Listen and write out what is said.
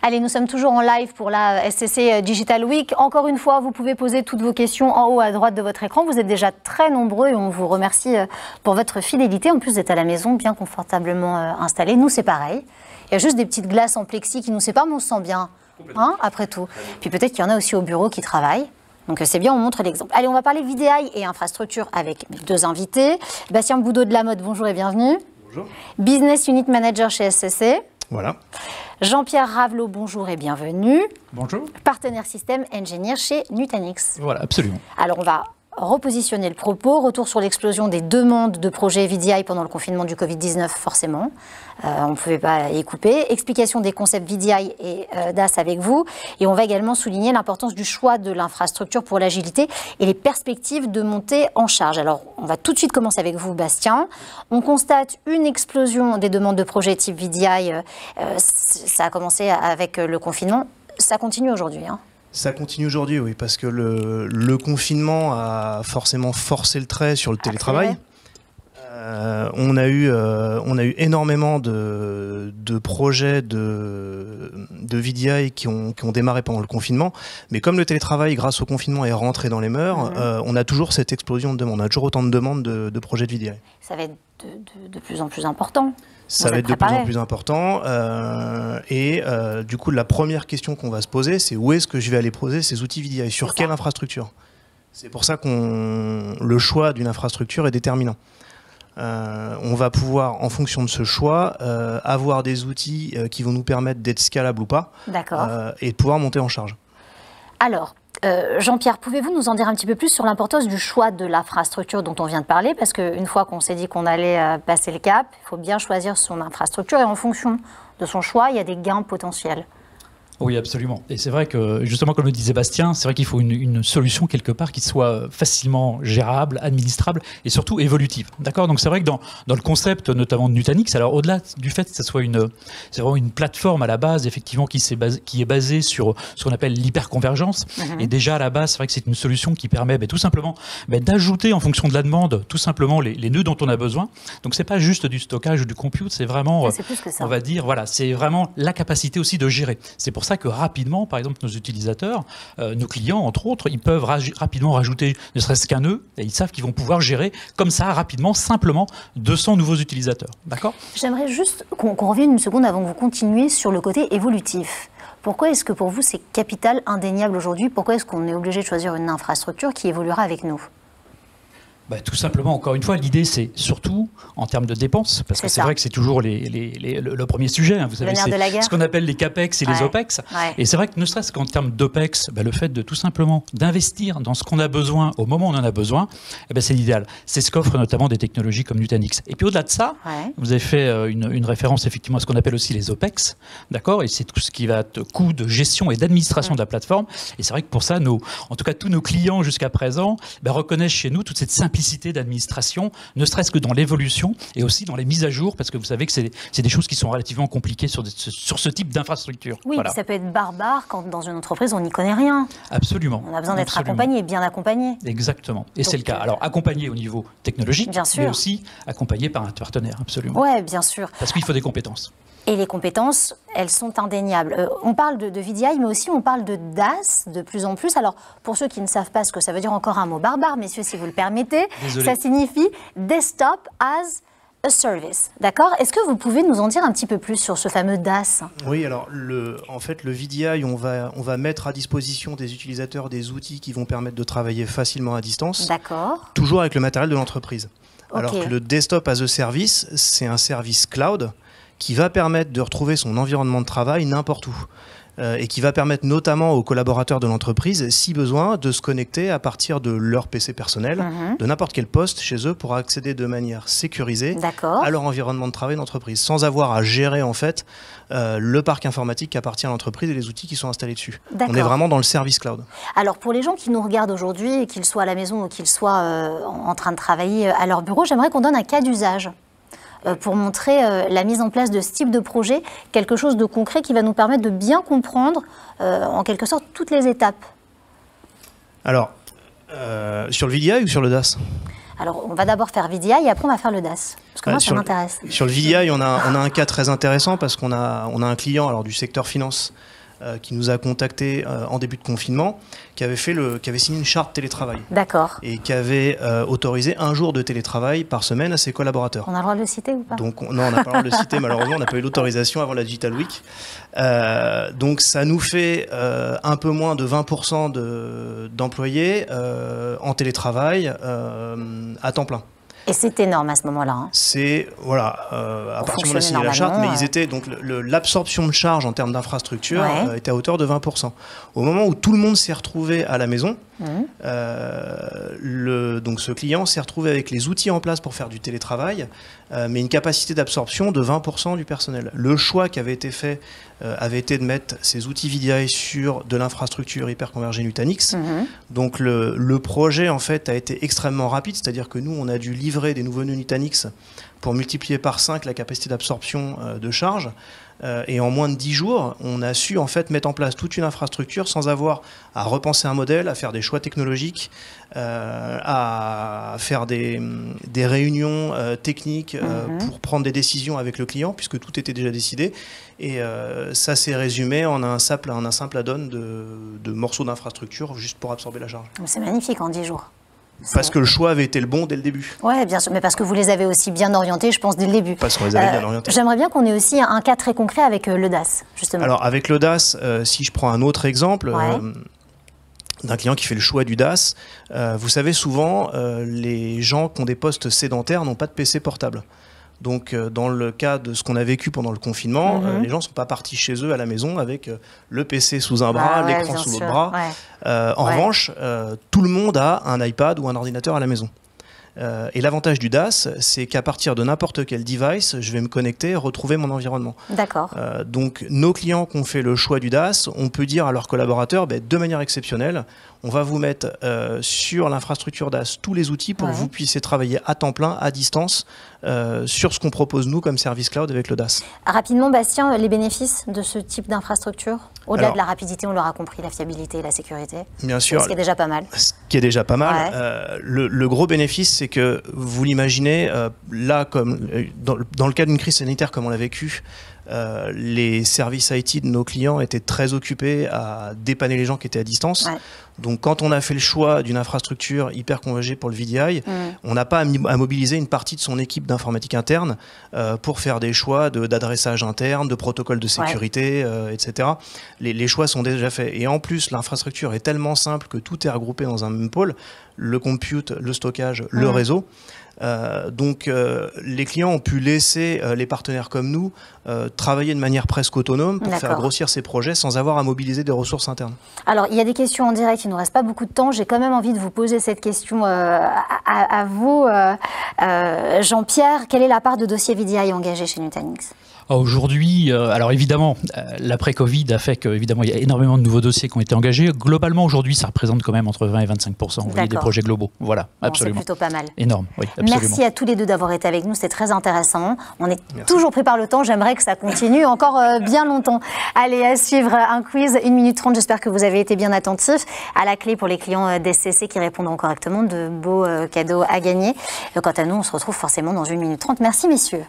Allez, nous sommes toujours en live pour la SCC Digital Week. Encore une fois, vous pouvez poser toutes vos questions en haut à droite de votre écran. Vous êtes déjà très nombreux et on vous remercie pour votre fidélité. En plus d'être à la maison, bien confortablement installés. Nous, c'est pareil. Il y a juste des petites glaces en plexi qui nous séparent, mais on se sent bien, hein, après tout. Puis peut-être qu'il y en a aussi au bureau qui travaillent. Donc c'est bien, on montre l'exemple. Allez, on va parler VDI et infrastructure avec mes deux invités. Bastien Boudot de la Mode, bonjour et bienvenue. Bonjour. Business Unit Manager chez SCC. Voilà. Jean-Pierre Ravelot, bonjour et bienvenue. Bonjour. Partenaire système engineer chez Nutanix. Voilà, absolument. Alors on va repositionner le propos. Retour sur l'explosion des demandes de projets VDI pendant le confinement du Covid-19, forcément. On ne pouvait pas y couper. Explication des concepts VDI et DAS avec vous. Et on va également souligner l'importance du choix de l'infrastructure pour l'agilité et les perspectives de montée en charge. Alors, on va tout de suite commencer avec vous, Bastien. On constate une explosion des demandes de projets type VDI. Ça a commencé avec le confinement. Ça continue aujourd'hui, hein. Ça continue aujourd'hui, oui, parce que le confinement a forcément forcé le trait sur le télétravail. On a eu énormément de projets de VDI qui ont démarré pendant le confinement. Mais comme le télétravail, grâce au confinement, est rentré dans les mœurs, on a toujours cette explosion de demandes. On a toujours autant de demandes de projets de VDI. Ça va être de plus en plus important. Ça va être de plus en plus important. Du coup, la première question qu'on va se poser, c'est où est-ce que je vais aller poser ces outils VDI? Sur quelle infrastructure? C'est pour ça que le choix d'une infrastructure est déterminant. On va pouvoir, en fonction de ce choix, avoir des outils qui vont nous permettre d'être scalables ou pas, et de pouvoir monter en charge. Alors, Jean-Pierre, pouvez-vous nous en dire un petit peu plus sur l'importance du choix de l'infrastructure dont on vient de parler? Parce qu'une fois qu'on s'est dit qu'on allait passer le cap, il faut bien choisir son infrastructure et en fonction de son choix, il y a des gains potentiels. Oui, absolument. Et c'est vrai que, justement, comme le disait Bastien, c'est vrai qu'il faut une solution quelque part qui soit facilement gérable, administrable et surtout évolutive. D'accord? Donc c'est vrai que dans le concept notamment de Nutanix, alors au-delà du fait que ça soit c'est vraiment une plateforme à la base, effectivement, qui est basée sur ce qu'on appelle l'hyperconvergence. Et déjà à la base, c'est vrai que c'est une solution qui permet tout simplement d'ajouter en fonction de la demande tout simplement les nœuds dont on a besoin. Donc c'est pas juste du stockage ou du compute, c'est vraiment, plus que ça. on va dire, voilà, c'est vraiment la capacité aussi de gérer. C'est pour ça que rapidement, par exemple, nos utilisateurs, nos clients, entre autres, ils peuvent rapidement rajouter ne serait-ce qu'un nœud et ils savent qu'ils vont pouvoir gérer comme ça, rapidement, simplement, 200 nouveaux utilisateurs. D'accord ? J'aimerais juste qu'on revienne une seconde avant que vous continuiez sur le côté évolutif. Pourquoi est-ce que pour vous c'est capital, indéniable aujourd'hui? Pourquoi est-ce qu'on est obligé de choisir une infrastructure qui évoluera avec nous? Tout simplement, encore une fois, l'idée c'est surtout en termes de dépenses, parce que c'est vrai que c'est toujours le premier sujet, hein, vous savez, c'est ce qu'on appelle les CAPEX et les OPEX, et c'est vrai que ne serait-ce qu'en termes d'OPEX, le fait de tout simplement d'investir dans ce qu'on a besoin au moment où on en a besoin, c'est l'idéal. C'est ce qu'offrent notamment des technologies comme Nutanix. Et puis au-delà de ça, vous avez fait une référence effectivement à ce qu'on appelle aussi les OPEX, d'accord, et c'est tout ce qui va être coût de gestion et d'administration de la plateforme, et c'est vrai que pour ça, en tout cas tous nos clients jusqu'à présent reconnaissent chez nous toute cette simplicité d'administration, ne serait-ce que dans l'évolution et aussi dans les mises à jour, parce que vous savez que c'est des choses qui sont relativement compliquées sur ce type d'infrastructure. Oui, voilà. Ça peut être barbare quand dans une entreprise on n'y connaît rien. Absolument. On a besoin d'être accompagné, bien accompagné. Exactement. Et c'est le cas. Alors accompagné au niveau technologique, mais aussi accompagné par un partenaire, absolument. Oui, bien sûr. Parce qu'il faut des compétences. Et les compétences, elles sont indéniables. On parle de VDI, mais aussi on parle de DAS de plus en plus. Alors, pour ceux qui ne savent pas ce que ça veut dire, encore un mot barbare, messieurs, si vous le permettez, ça signifie Desktop as a Service. D'accord? Est-ce que vous pouvez nous en dire un petit peu plus sur ce fameux DAS? Oui, alors, en fait, le VDI, on va mettre à disposition des utilisateurs des outils qui vont permettre de travailler facilement à distance. D'accord. Toujours avec le matériel de l'entreprise. Alors que le Desktop as a Service, c'est un service cloud qui va permettre de retrouver son environnement de travail n'importe où. Et qui va permettre notamment aux collaborateurs de l'entreprise, si besoin, de se connecter à partir de leur PC personnel, de n'importe quel poste chez eux, pour accéder de manière sécurisée à leur environnement de travail d'entreprise, sans avoir à gérer en fait le parc informatique qui appartient à l'entreprise et les outils qui sont installés dessus. On est vraiment dans le service cloud. Alors pour les gens qui nous regardent aujourd'hui, qu'ils soient à la maison ou qu'ils soient en train de travailler à leur bureau, j'aimerais qu'on donne un cas d'usage pour montrer la mise en place de ce type de projet, quelque chose de concret qui va nous permettre de bien comprendre, en quelque sorte, toutes les étapes. Alors, sur le VDI ou sur le DAS? Alors, on va d'abord faire VDI et après on va faire le DAS. Parce que moi, ça m'intéresse. Sur le VDI, on a un cas très intéressant parce qu'on a un client du secteur finance qui nous a contactés en début de confinement, qui avait signé une charte télétravail. D'accord. Et qui avait autorisé 1 jour de télétravail par semaine à ses collaborateurs. On a le droit de le citer ou pas? Donc, non, on n'a pas le droit de le citer, malheureusement, on n'a pas eu l'autorisation avant la Digital Week. Donc ça nous fait un peu moins de 20% d'employés en télétravail à temps plein. Et c'est énorme à ce moment-là. Hein. C'est, voilà, à partir du moment où on a signé la charte, mais ils étaient, donc l'absorption de charge en termes d'infrastructure était à hauteur de 20%. Au moment où tout le monde s'est retrouvé à la maison, donc ce client s'est retrouvé avec les outils en place pour faire du télétravail, mais une capacité d'absorption de 20% du personnel. Le choix qui avait été fait avait été de mettre ces outils VDI sur de l'infrastructure hyperconvergée Nutanix. Donc le projet en fait a été extrêmement rapide, c'est-à-dire que nous on a dû livrer des nouveaux nœuds Nutanix pour multiplier par 5 la capacité d'absorption de charge. Et en moins de 10 jours, on a su en fait mettre en place toute une infrastructure sans avoir à repenser un modèle, à faire des choix technologiques, à faire des réunions techniques pour prendre des décisions avec le client, puisque tout était déjà décidé. Et ça s'est résumé en un simple add-on de morceaux d'infrastructure juste pour absorber la charge. C'est magnifique en 10 jours. Parce que le choix avait été le bon dès le début. Oui, bien sûr, mais parce que vous les avez aussi bien orientés, je pense, dès le début. Parce qu'on les avait bien orientés. J'aimerais bien qu'on ait aussi un cas très concret avec le DAS, justement. Alors, avec le DAS, si je prends un autre exemple d'un client qui fait le choix du DAS, vous savez, souvent, les gens qui ont des postes sédentaires n'ont pas de PC portable. Donc, dans le cas de ce qu'on a vécu pendant le confinement, les gens ne sont pas partis chez eux à la maison avec le PC sous un bras, l'écran sous l'autre bras. En revanche, tout le monde a un iPad ou un ordinateur à la maison. Et l'avantage du DAS, c'est qu'à partir de n'importe quel device, je vais me connecter, retrouver mon environnement. D'accord. Donc, nos clients qui ont fait le choix du DAS, on peut dire à leurs collaborateurs, de manière exceptionnelle, on va vous mettre sur l'infrastructure DAS tous les outils pour que vous puissiez travailler à temps plein, à distance, sur ce qu'on propose nous comme service cloud avec le DAS. Rapidement, Bastien, les bénéfices de ce type d'infrastructure, au-delà de la rapidité, on l'aura compris, la fiabilité et la sécurité. Bien sûr. Ce qui est déjà pas mal. Ce qui est déjà pas mal. Le gros bénéfice, c'est que vous l'imaginez, là, comme dans le cas d'une crise sanitaire comme on l'a vécu, les services IT de nos clients étaient très occupés à dépanner les gens qui étaient à distance. Donc quand on a fait le choix d'une infrastructure hyper convergée pour le VDI, on n'a pas à mobiliser une partie de son équipe d'informatique interne pour faire des choix d'adressage interne, de protocoles de sécurité, etc. Les choix sont déjà faits. Et en plus, l'infrastructure est tellement simple que tout est regroupé dans un même pôle, le compute, le stockage, le réseau. Donc les clients ont pu laisser les partenaires comme nous travailler de manière presque autonome pour faire grossir ces projets sans avoir à mobiliser des ressources internes. Alors il y a des questions en direct, il ne nous reste pas beaucoup de temps, j'ai quand même envie de vous poser cette question à vous, Jean-Pierre. Quelle est la part de dossiers VDI engagés chez Nutanix ? Aujourd'hui, alors évidemment, l'après-Covid a fait qu'évidemment, il y a énormément de nouveaux dossiers qui ont été engagés. Globalement, aujourd'hui, ça représente quand même entre 20 et 25%. Vous voyez, des projets globaux. Voilà, absolument. C'est plutôt pas mal. Énorme, oui, absolument. Merci à tous les deux d'avoir été avec nous, c'est très intéressant. On est toujours pris par le temps, j'aimerais que ça continue encore bien longtemps. Allez, à suivre un quiz, 1 minute 30, j'espère que vous avez été bien attentifs. À la clé pour les clients d'SCC qui répondront correctement, de beaux cadeaux à gagner. Quant à nous, on se retrouve forcément dans 1 minute 30. Merci messieurs.